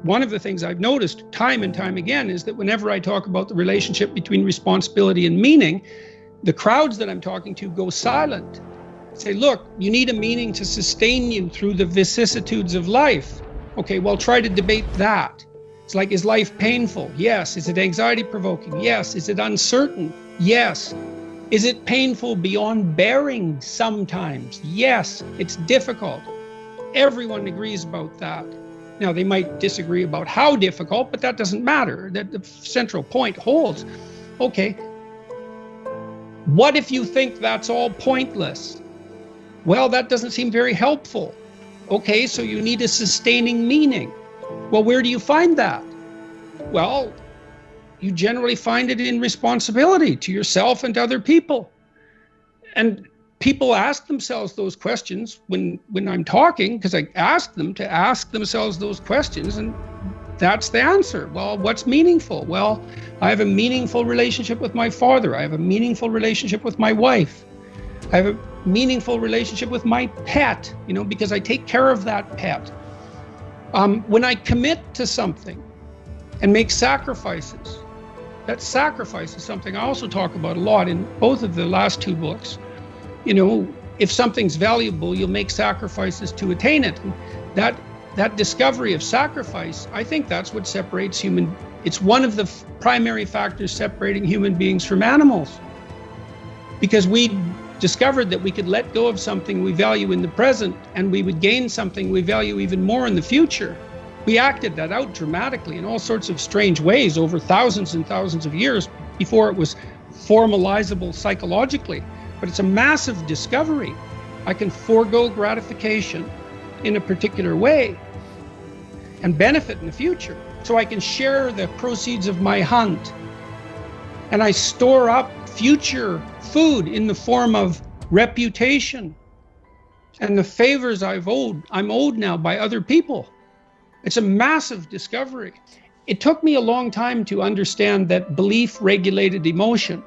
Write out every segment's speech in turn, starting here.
one of the things I've noticed time and time again is that whenever I talk about the relationship between responsibility and meaning, the crowds that I'm talking to go silent. Say, look, you need a meaning to sustain you through the vicissitudes of life. Okay, well, try to debate that. It's like, is life painful? Yes. Is it anxiety provoking? Yes. Is it uncertain? Yes. Is it painful beyond bearing sometimes? Yes. It's difficult. Everyone agrees about that. Now, they might disagree about how difficult, but that doesn't matter. That the central point holds. Okay, what if you think that's all pointless? Well, that doesn't seem very helpful. Okay, so you need a sustaining meaning. Well, where do you find that? Well, you generally find it in responsibility to yourself and to other people. And people ask themselves those questions when I'm talking, because I ask them to ask themselves those questions, and that's the answer. Well, what's meaningful? Well, I have a meaningful relationship with my father. I have a meaningful relationship with my wife. I have a meaningful relationship with my pet, because I take care of that pet. When I commit to something and make sacrifices, that sacrifice is something I also talk about a lot in both of the last two books. If something's valuable, you'll make sacrifices to attain it. And that discovery of sacrifice, I think that's what separates it's one of the primary factors separating human beings from animals. Because we discovered that we could let go of something we value in the present, and we would gain something we value even more in the future. We acted that out dramatically in all sorts of strange ways over thousands and thousands of years before it was formalizable psychologically. But it's a massive discovery. I can forego gratification in a particular way and benefit in the future. So I can share the proceeds of my hunt. And I store up future food in the form of reputation and the favors I'm owed now by other people. It's a massive discovery. It took me a long time to understand that belief regulated emotion.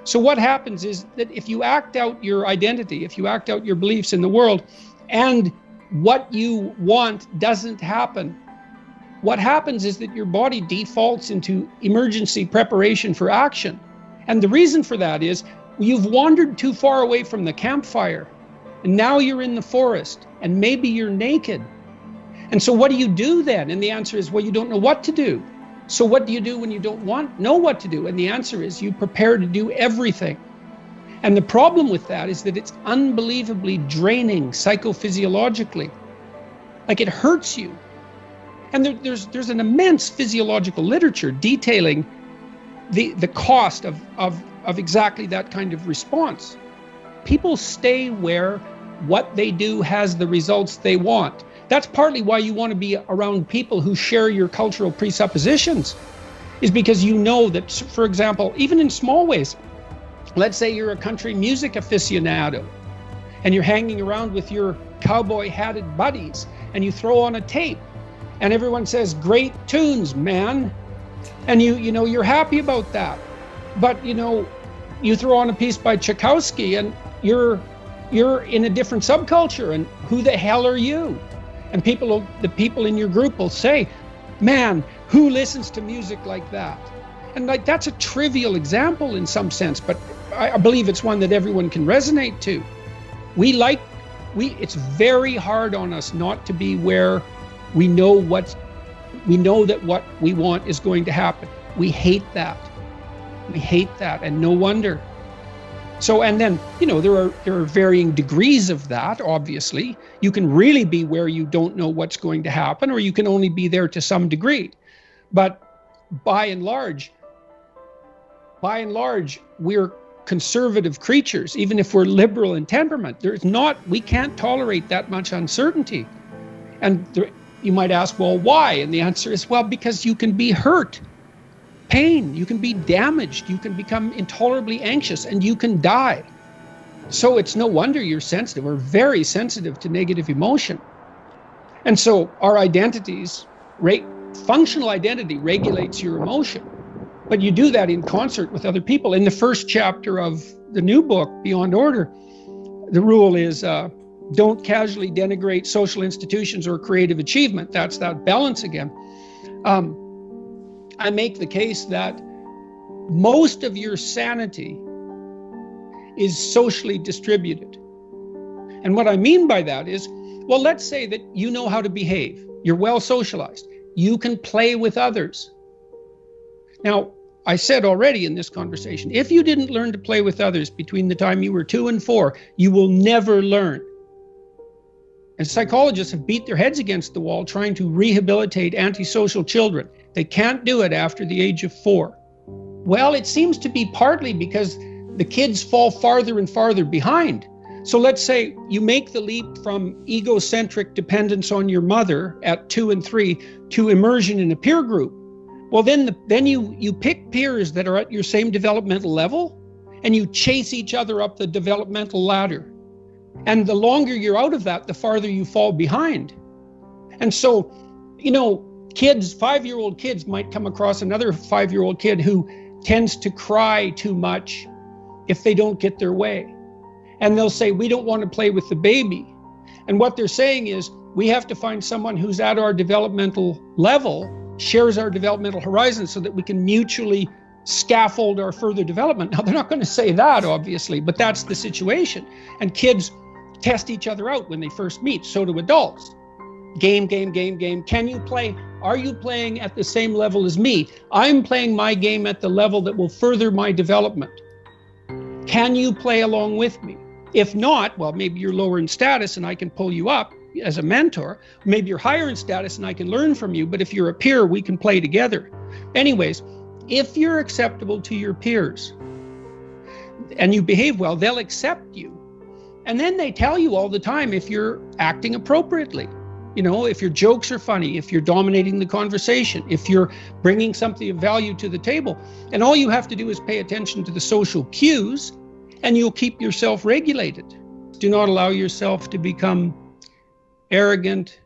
So what happens is that if you act out your identity, if you act out your beliefs in the world, and what you want doesn't happen, what happens is that your body defaults into emergency preparation for action. And the reason for that is you've wandered too far away from the campfire, and now you're in the forest, and maybe you're naked. And so what do you do then? And the answer is, well, you don't know what to do. So what do you do when you don't know what to do? And the answer is you prepare to do everything. And the problem with that is that it's unbelievably draining psychophysiologically. Like, it hurts you. And there's an immense physiological literature detailing the cost of exactly that kind of response. People stay where what they do has the results they want. That's partly why you want to be around people who share your cultural presuppositions, is because you know that, for example, even in small ways, let's say you're a country music aficionado and you're hanging around with your cowboy hatted buddies and you throw on a tape and everyone says, great tunes, man. And you're happy about that. But you throw on a piece by Tchaikovsky and you're in a different subculture, and who the hell are you? And the people in your group will say, man, who listens to music like that? And that's a trivial example in some sense, but I believe it's one that everyone can resonate to. It's very hard on us not to be where we know that what we want is going to happen. We hate that. And no wonder. So, and then, there are varying degrees of that, obviously. You can really be where you don't know what's going to happen, or you can only be there to some degree. But by and large, we're conservative creatures, even if we're liberal in temperament. We can't tolerate that much uncertainty. And you might ask, well, why? And the answer is, well, because you can be hurt. Pain, you can be damaged, you can become intolerably anxious, and you can die. So it's no wonder you're sensitive. We're very sensitive to negative emotion. And so our identities, functional identity regulates your emotion. But you do that in concert with other people. In the first chapter of the new book, Beyond Order, the rule is don't casually denigrate social institutions or creative achievement. That's that balance again. I make the case that most of your sanity is socially distributed. And what I mean by that is, well, let's say that you know how to behave. You're well socialized. You can play with others. Now, I said already in this conversation, if you didn't learn to play with others between the time you were 2 and 4, you will never learn. And psychologists have beat their heads against the wall trying to rehabilitate antisocial children. They can't do it after the age of 4. Well, it seems to be partly because the kids fall farther and farther behind. So let's say you make the leap from egocentric dependence on your mother at 2 and 3 to immersion in a peer group. Well, then you pick peers that are at your same developmental level, and you chase each other up the developmental ladder. And the longer you're out of that, the farther you fall behind. And so, kids, 5-year-old kids might come across another 5-year-old kid who tends to cry too much if they don't get their way. And they'll say, we don't want to play with the baby. And what they're saying is, we have to find someone who's at our developmental level, shares our developmental horizon, so that we can mutually scaffold our further development. Now, they're not going to say that, obviously, but that's the situation. And kids test each other out when they first meet. So do adults. Game. Can you play? Are you playing at the same level as me? I'm playing my game at the level that will further my development. Can you play along with me? If not, well, maybe you're lower in status and I can pull you up as a mentor. Maybe you're higher in status and I can learn from you. But if you're a peer, we can play together. Anyways, if you're acceptable to your peers and you behave well, they'll accept you. And then they tell you all the time if you're acting appropriately. If your jokes are funny, if you're dominating the conversation, if you're bringing something of value to the table. And all you have to do is pay attention to the social cues, and you'll keep yourself regulated. Do not allow yourself to become arrogant,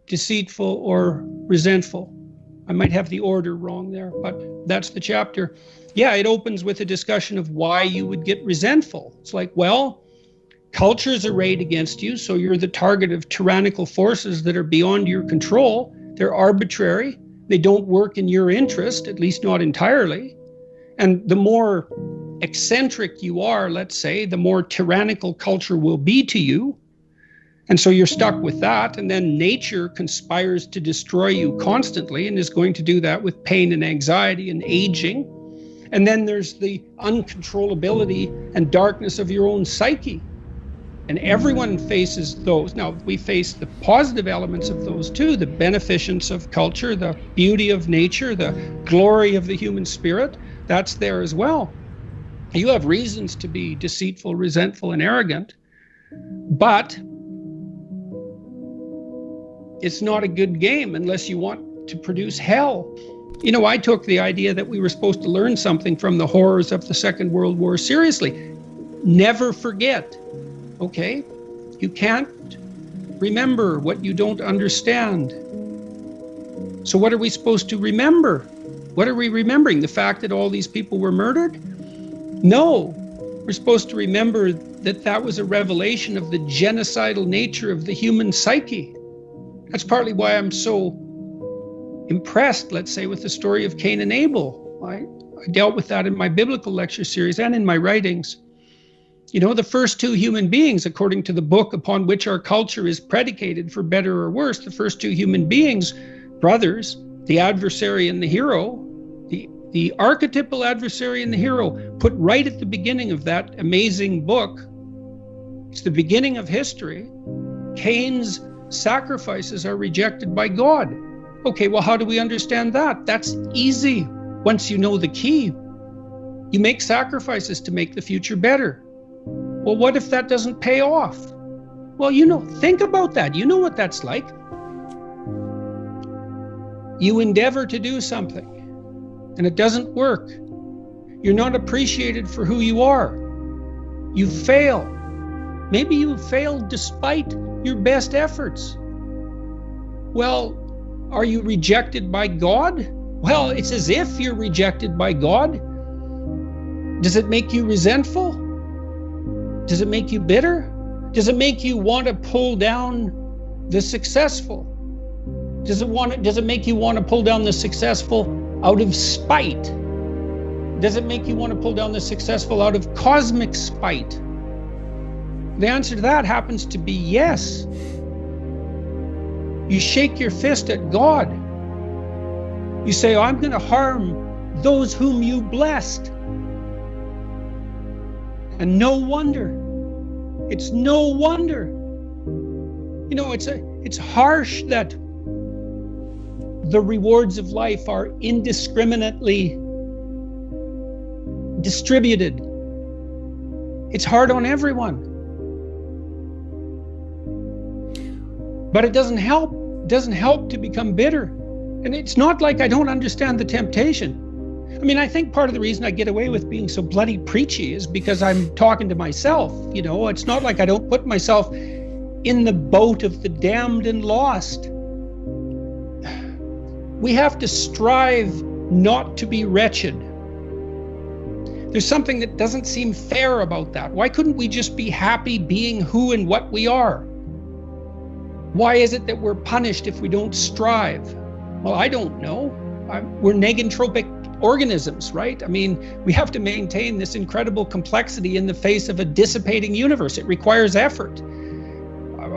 deceitful, or resentful. I might have the order wrong there, but that's the chapter. Yeah, it opens with a discussion of why you would get resentful. It's like, well, culture's arrayed against you, so you're the target of tyrannical forces that are beyond your control. They're arbitrary. They don't work in your interest, at least not entirely. And the more eccentric you are, let's say, the more tyrannical culture will be to you. And so you're stuck with that. And then nature conspires to destroy you constantly and is going to do that with pain and anxiety and aging. And then there's the uncontrollability and darkness of your own psyche. And everyone faces those. Now, we face the positive elements of those too, the beneficence of culture, the beauty of nature, the glory of the human spirit. That's there as well. You have reasons to be deceitful, resentful, and arrogant, but it's not a good game unless you want to produce hell. I took the idea that we were supposed to learn something from the horrors of the Second World War seriously. Never forget. Okay, you can't remember what you don't understand. So what are we supposed to remember? What are we remembering? The fact that all these people were murdered? No, we're supposed to remember that was a revelation of the genocidal nature of the human psyche. That's partly why I'm so impressed, let's say, with the story of Cain and Abel. I dealt with that in my biblical lecture series and in my writings. The first two human beings, according to the book upon which our culture is predicated for better or worse, the first two human beings, brothers, the adversary and the hero, the archetypal adversary and the hero, put right at the beginning of that amazing book. It's the beginning of history. Cain's sacrifices are rejected by God. Okay, well, how do we understand that? That's easy once you know the key. You make sacrifices to make the future better. Well, what if that doesn't pay off? Well, think about that. You know what that's like. You endeavor to do something, and it doesn't work. You're not appreciated for who you are. You fail. Maybe you failed despite your best efforts. Well, are you rejected by God? Well, it's as if you're rejected by God. Does it make you resentful? Does it make you bitter? Does it make you want to pull down the successful? Does it make you want to pull down the successful out of spite? Does it make you want to pull down the successful out of cosmic spite? The answer to that happens to be yes. You shake your fist at God. You say, I'm going to harm those whom you blessed. And no wonder. It's no wonder. You know, it's harsh that the rewards of life are indiscriminately distributed. It's hard on everyone. But it doesn't help. It doesn't help to become bitter. And it's not like I don't understand the temptation. I mean, I think part of the reason I get away with being so bloody preachy is because I'm talking to myself. You know, it's not like I don't put myself in the boat of the damned and lost. We have to strive not to be wretched. There's something that doesn't seem fair about that. Why couldn't we just be happy being who and what we are? Why is it that we're punished if we don't strive? Well, I don't know. We're negentropic organisms, right? I mean, we have to maintain this incredible complexity in the face of a dissipating universe. It requires effort.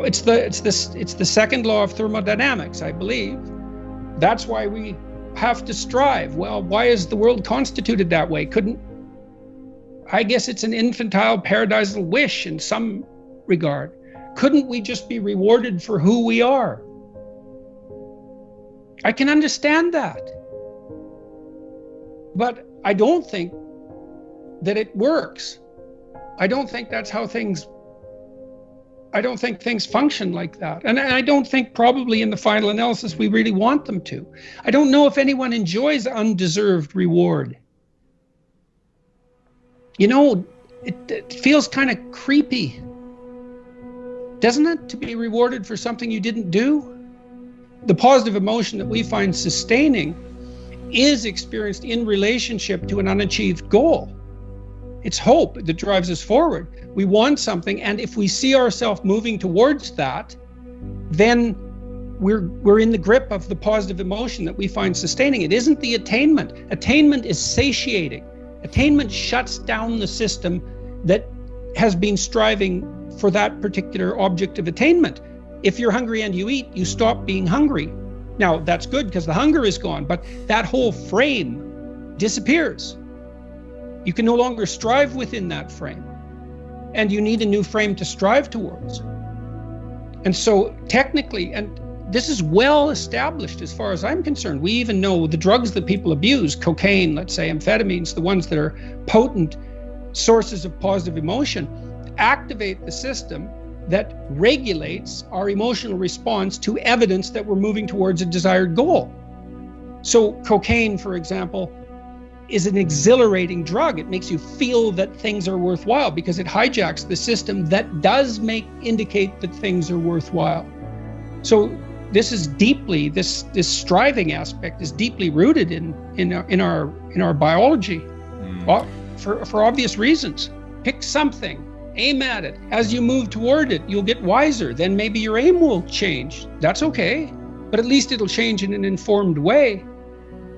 It's the second law of thermodynamics, I believe. That's why we have to strive. Well, why is the world constituted that way? I guess it's an infantile paradisal wish in some regard. Couldn't we just be rewarded for who we are? I can understand that. But I don't think that it works. I don't think that's how things function like that. And I don't think probably in the final analysis we really want them to. I don't know if anyone enjoys undeserved reward. You know, it feels kind of creepy, doesn't it, to be rewarded for something you didn't do? The positive emotion that we find sustaining is experienced in relationship to an unachieved goal. It's hope that drives us forward. We want something, and if we see ourselves moving towards that, then we're in the grip of the positive emotion that we find sustaining. It isn't the attainment. Attainment is satiating. Attainment shuts down the system that has been striving for that particular object of attainment. If you're hungry and you eat, you stop being hungry. Now, that's good because the hunger is gone, but that whole frame disappears. You can no longer strive within that frame, and you need a new frame to strive towards. And so technically, and this is well established as far as I'm concerned, we even know the drugs that people abuse, cocaine, let's say amphetamines, the ones that are potent sources of positive emotion, activate the system that regulates our emotional response to evidence that we're moving towards a desired goal. So cocaine, for example, is an exhilarating drug. It makes you feel that things are worthwhile because it hijacks the system that does indicate that things are worthwhile. So this is deeply, this striving aspect is deeply rooted in our biology, for obvious reasons. Pick something, aim at it. As you move toward it, you'll get wiser. Then maybe your aim will change. That's okay, but at least it'll change in an informed way.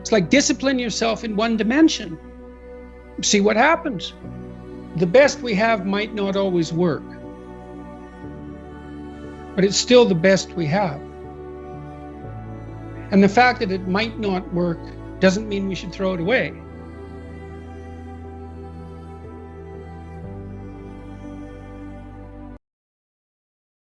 It's like discipline yourself in one dimension. See what happens. The best we have might not always work, but it's still the best we have. And the fact that it might not work doesn't mean we should throw it away.